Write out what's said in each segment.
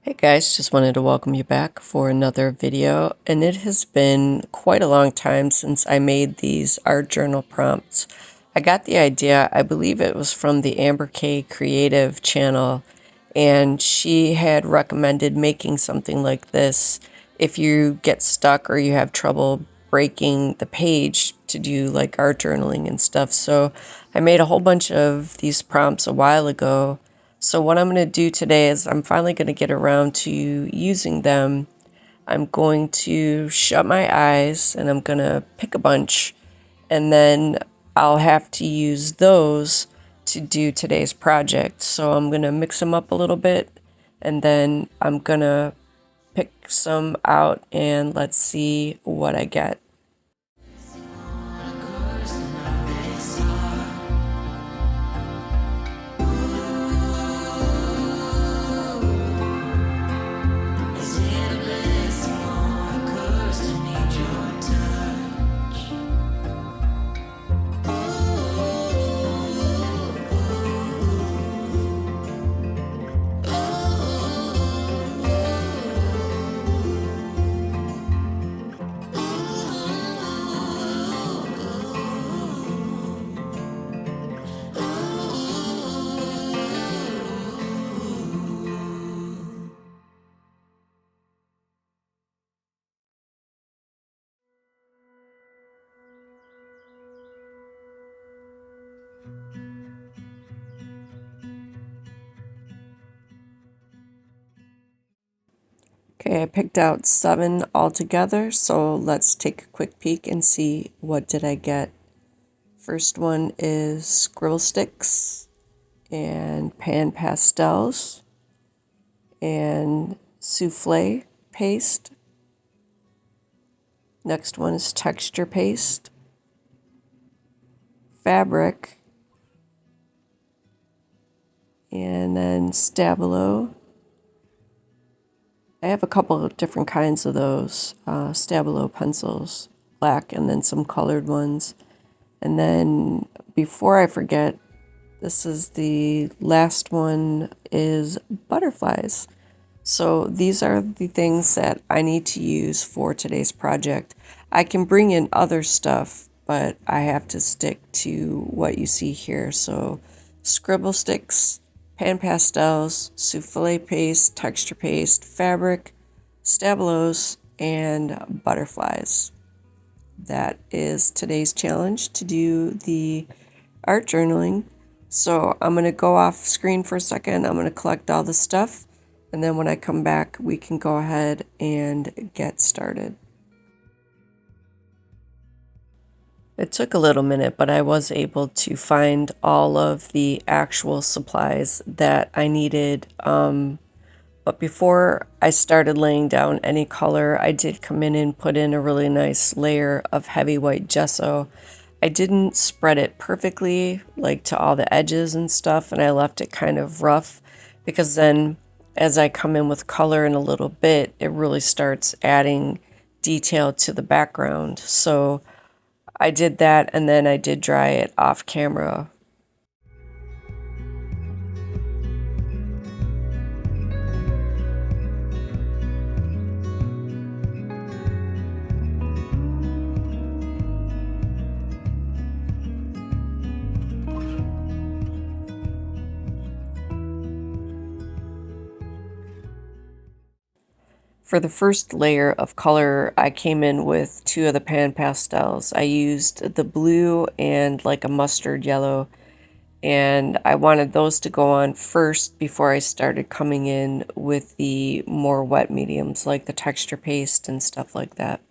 Hey guys, just wanted to welcome you back for another video, and it has been quite a long time since I made these art journal prompts. I got the idea, I believe it was from the Amber K Creative channel, and she had recommended making something like this if you get stuck or you have trouble breaking the page to do like art journaling and stuff. So I made a whole bunch of these prompts a while ago. So what I'm going to do today is I'm finally going to get around to using them. I'm going to shut my eyes and I'm going to pick a bunch, and then I'll have to use those to do today's project. So I'm going to mix them up a little bit, and then I'm going to pick some out and let's see what I get. Okay, I picked out 7 altogether, so let's take a quick peek and see what did I get. First one is scribble sticks and pan pastels and souffle paste. Next one is texture paste, fabric, and then Stabilo. I have a couple of different kinds of those, Stabilo pencils, black, and then some colored ones. And then before I forget, this is the last one, is butterflies. So these are the things that I need to use for today's project. I can bring in other stuff, but I have to stick to what you see here. So scribble sticks, pan pastels, souffle paste, texture paste, fabric, Stabilos, and butterflies. That is today's challenge, to do the art journaling. So I'm going to go off screen for a second. I'm going to collect all the stuff, and then when I come back, we can go ahead and get started. It took a little minute, but I was able to find all of the actual supplies that I needed. But before I started laying down any color, I did come in and put in a really nice layer of heavy white gesso. I didn't spread it perfectly, like to all the edges and stuff, and I left it kind of rough, because then as I come in with color in a little bit, it really starts adding detail to the background. So I did that, and then I did dry it off camera. For the first layer of color, I came in with 2 of the pan pastels. I used the blue and like a mustard yellow, and I wanted those to go on first before I started coming in with the more wet mediums like the texture paste and stuff like that.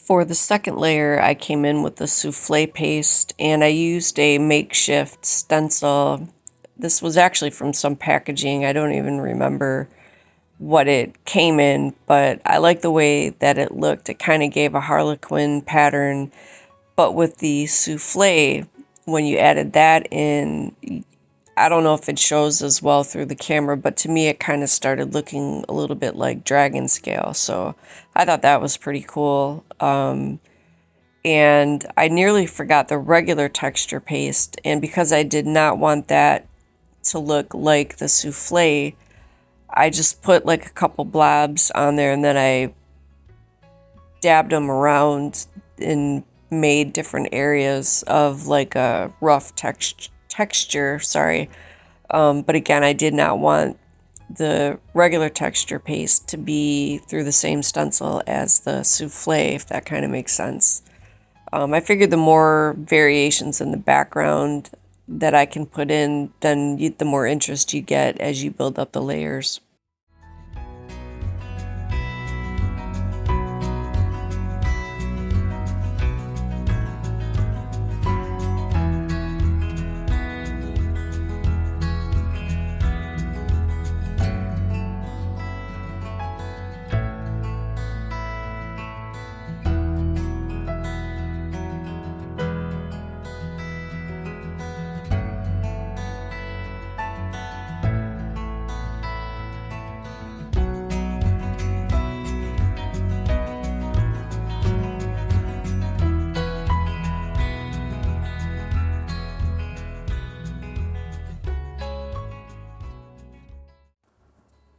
For the second layer, I came in with the souffle paste, and I used a makeshift stencil. This was actually from some packaging. I don't even remember what it came in, but I like the way that it looked. It kind of gave a harlequin pattern, but with the souffle, when you added that in, I don't know if it shows as well through the camera, but to me it kind of started looking a little bit like dragon scale. So I thought that was pretty cool. And I nearly forgot the regular texture paste. And because I did not want that to look like the souffle, I just put like a couple blobs on there, and then I dabbed them around and made different areas of like a rough texture. Sorry. But again, I did not want the regular texture paste to be through the same stencil as the souffle, if that kind of makes sense. I figured the more variations in the background that I can put in, then the more interest you get as you build up the layers.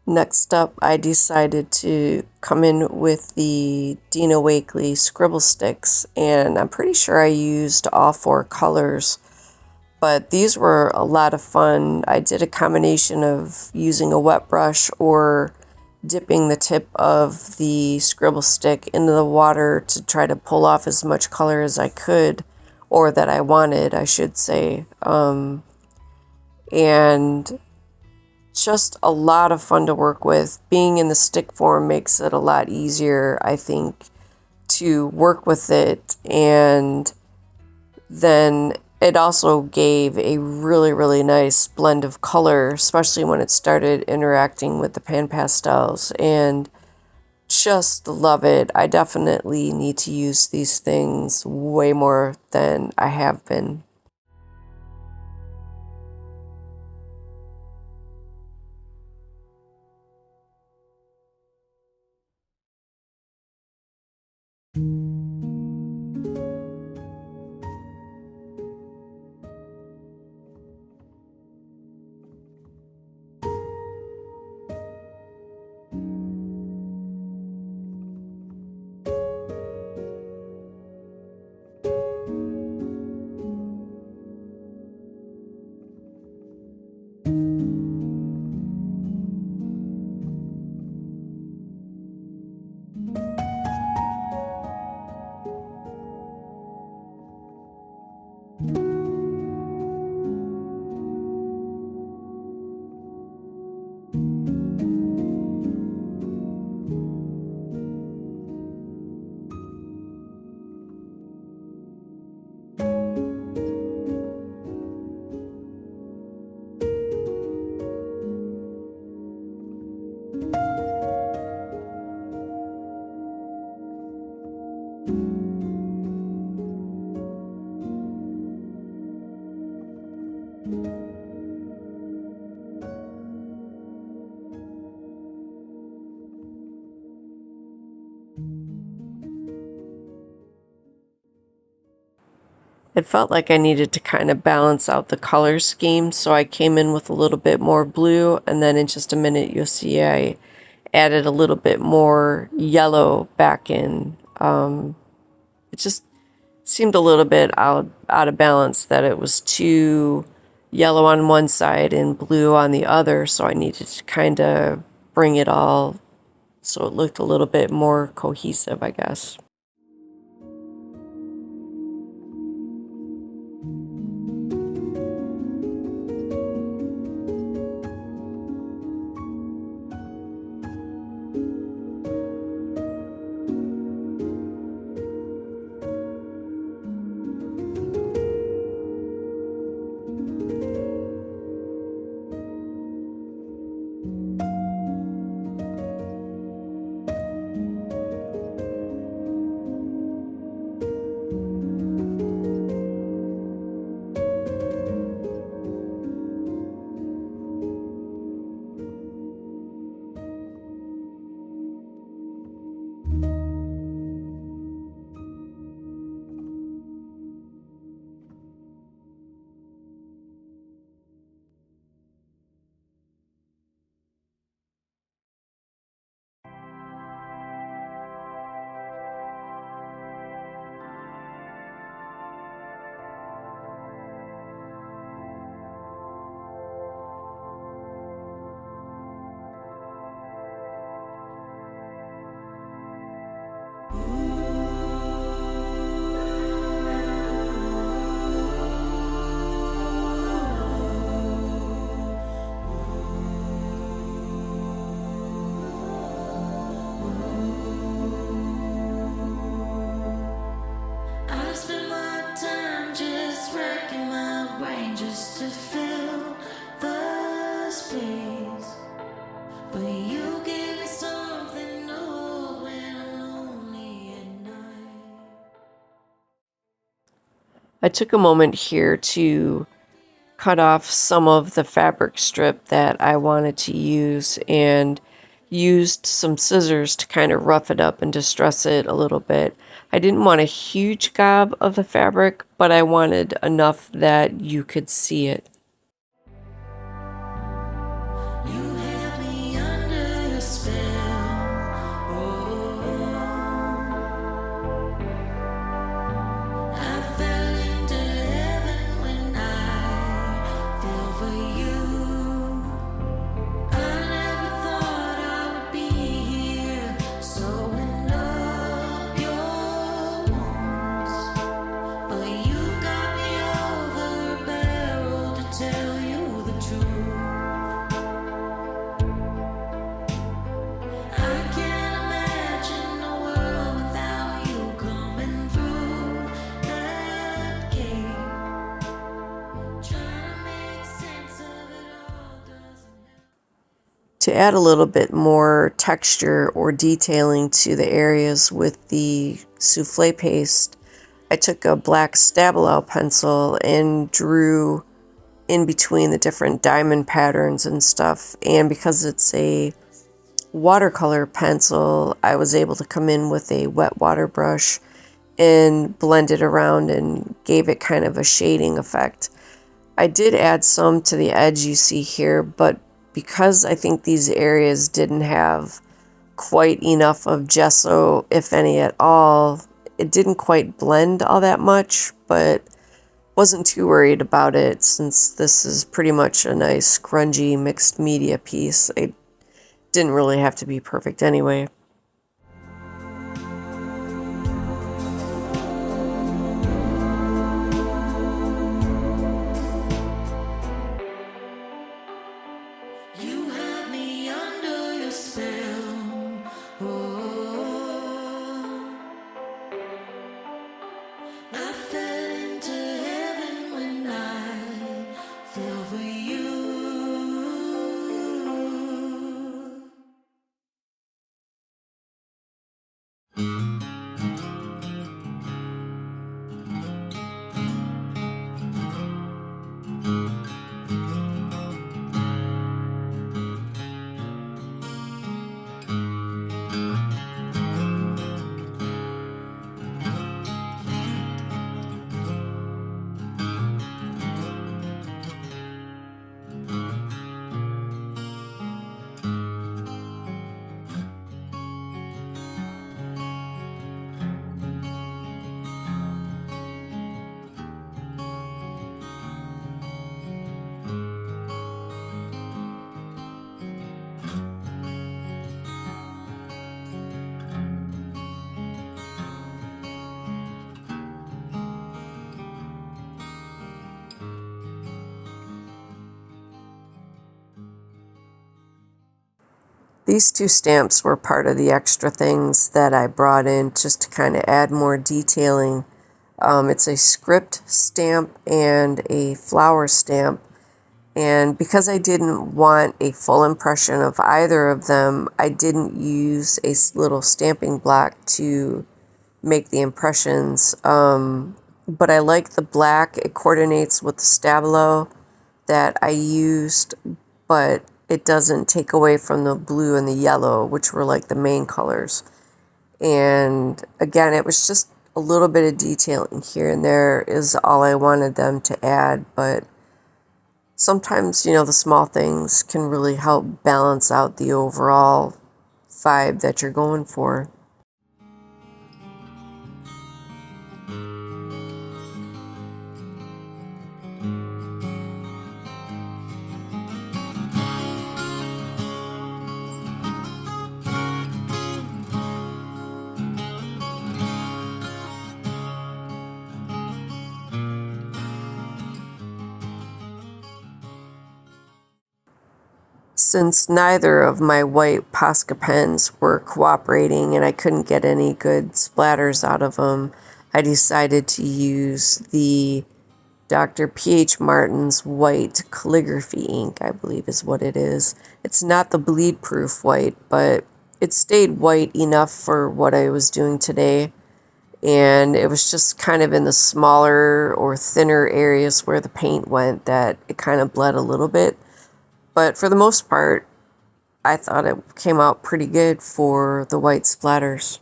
Next up, I decided to come in with the Dina Wakley scribble sticks, and I'm pretty sure I used all 4 colors, but these were a lot of fun. I did a combination of using a wet brush or dipping the tip of the scribble stick into the water to try to pull off as much color as I could, or that I wanted, I should say. And just a lot of fun to work with. Being in the stick form makes it a lot easier, I think, to work with it. And then it also gave a really, really nice blend of color, especially when it started interacting with the pan pastels. And just love it. I definitely need to use these things way more than I have been. It felt like I needed to kind of balance out the color scheme, so I came in with a little bit more blue, and then in just a minute you'll see I added a little bit more yellow back in. It just seemed a little bit out of balance, that it was too yellow on one side and blue on the other, so I needed to kind of bring it all so it looked a little bit more cohesive, I guess. pain just to fill the space. But you give me something new when I'm lonely at night. I took a moment here to cut off some of the fabric strip that I wanted to use and used some scissors to kind of rough it up and distress it a little bit. I didn't want a huge gob of the fabric, but I wanted enough that you could see it. You have me under your spell. Oh, I fell into heaven when I fell for you. I never thought I would be here, sewing up your wounds. But you've got me over a barrel to tell you the truth. I can't imagine a world without you coming through that gate. Trying to make sense of it all doesn't help. To add a little bit more texture or detailing to the areas with the souffle paste, I took a black Stabilo pencil and drew in between the different diamond patterns and stuff. And because it's a watercolor pencil, I was able to come in with a wet water brush and blend it around and gave it kind of a shading effect. I did add some to the edge you see here, but because I think these areas didn't have quite enough of gesso, if any at all, it didn't quite blend all that much, but wasn't too worried about it since this is pretty much a nice grungy mixed media piece. It didn't really have to be perfect anyway. You have me under your spell. Oh, I fell into heaven when I fell for you. These two stamps were part of the extra things that I brought in just to kind of add more detailing. It's a script stamp and a flower stamp. And because I didn't want a full impression of either of them, I didn't use a little stamping block to make the impressions. But I like the black. It coordinates with the Stabilo that I used, but it doesn't take away from the blue and the yellow, which were like the main colors. And again, it was just a little bit of detailing here and there is all I wanted them to add, but sometimes, the small things can really help balance out the overall vibe that you're going for. Since neither of my white Posca pens were cooperating and I couldn't get any good splatters out of them, I decided to use the Dr. P.H. Martin's white calligraphy ink, I believe is what it is. It's not the bleed proof white, but it stayed white enough for what I was doing today. And it was just kind of in the smaller or thinner areas where the paint went that it kind of bled a little bit. But for the most part, I thought it came out pretty good for the white splatters.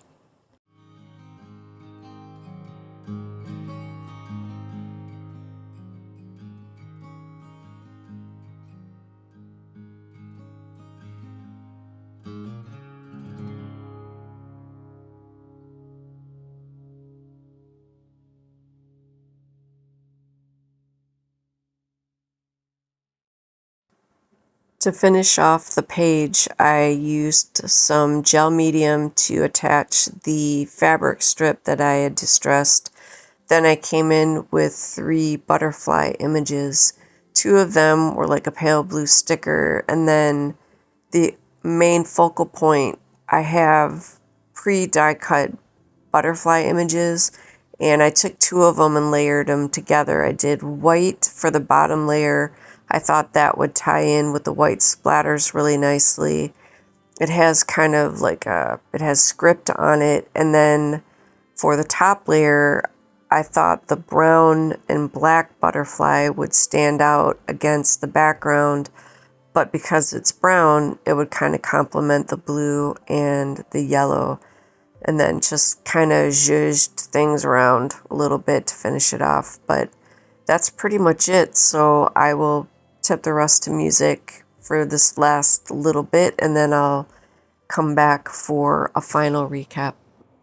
To finish off the page, I used some gel medium to attach the fabric strip that I had distressed. Then I came in with 3 butterfly images. 2 of them were like a pale blue sticker, and then the main focal point, I have pre-die cut butterfly images, and I took 2 of them and layered them together. I did white for the bottom layer. I thought that would tie in with the white splatters really nicely. It has kind of like it has script on it, and then for the top layer, I thought the brown and black butterfly would stand out against the background, but because it's brown, it would kind of complement the blue and the yellow, and then just kind of zhuzhed things around a little bit to finish it off. But that's pretty much it, so I will tip the rest to music for this last little bit, and then I'll come back for a final recap.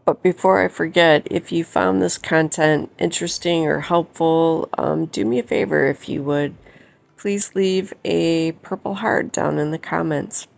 But before I forget, if you found this content interesting or helpful, do me a favor if you would. Please leave a purple heart down in the comments.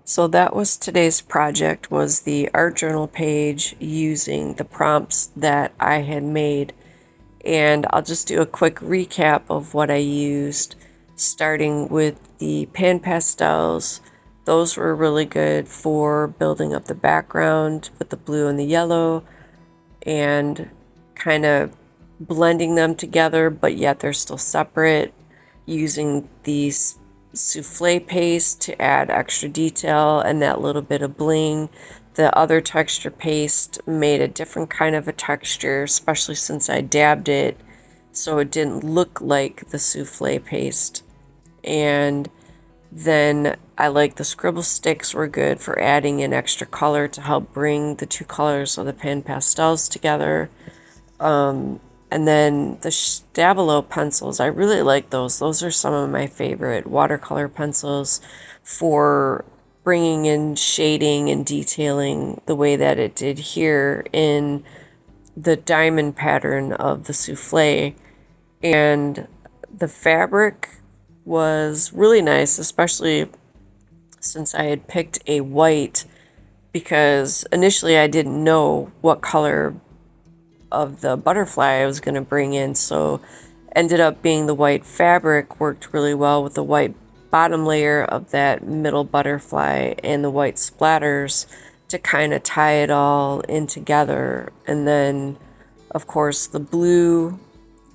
So that was today's project, was the art journal page using the prompts that I had made. And I'll just do a quick recap of what I used, starting with the pan pastels. Those were really good for building up the background with the blue and the yellow and kind of blending them together, but yet they're still separate, using these souffle paste to add extra detail and that little bit of bling. The other texture paste made a different kind of a texture, especially since I dabbed it, so it didn't look like the souffle paste. And then I like the scribble sticks were good for adding in extra color to help bring the 2 colors of the pan pastels together. And then the Stabilo pencils, I really like those. Those are some of my favorite watercolor pencils for bringing in shading and detailing the way that it did here in the diamond pattern of the souffle. And the fabric was really nice, especially since I had picked a white, because initially I didn't know what color of the butterfly I was going to bring in, so ended up being the white fabric worked really well with the white bottom layer of that middle butterfly and the white splatters to kind of tie it all in together. And then of course the blue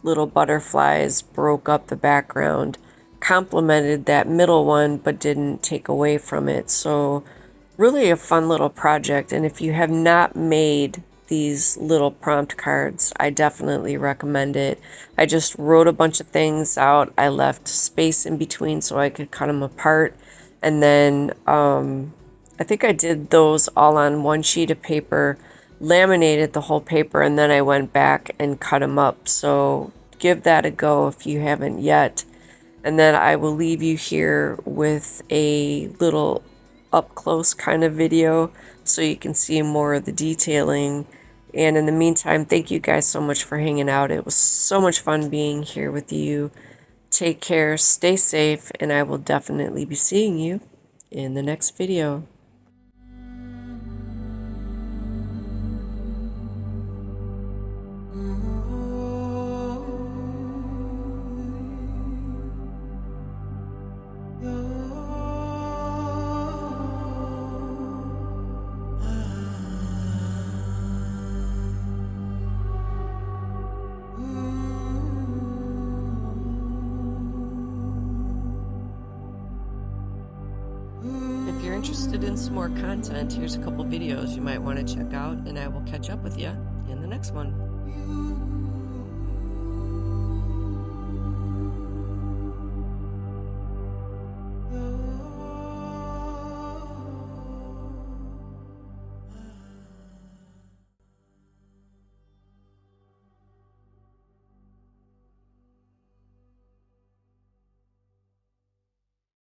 little butterflies broke up the background, complemented that middle one but didn't take away from it. So really a fun little project, and if you have not made these little prompt cards, I definitely recommend it. I just wrote a bunch of things out. I left space in between so I could cut them apart, and then I think I did those all on one sheet of paper, laminated the whole paper, and then I went back and cut them up. So give that a go if you haven't yet. And then I will leave you here with a little up close kind of video so you can see more of the detailing. And in the meantime, thank you guys so much for hanging out. It was so much fun being here with you. Take care, stay safe, and I will definitely be seeing you in the next video. If you're interested in some more content, here's a couple videos you might want to check out, and I will catch up with you in the next one.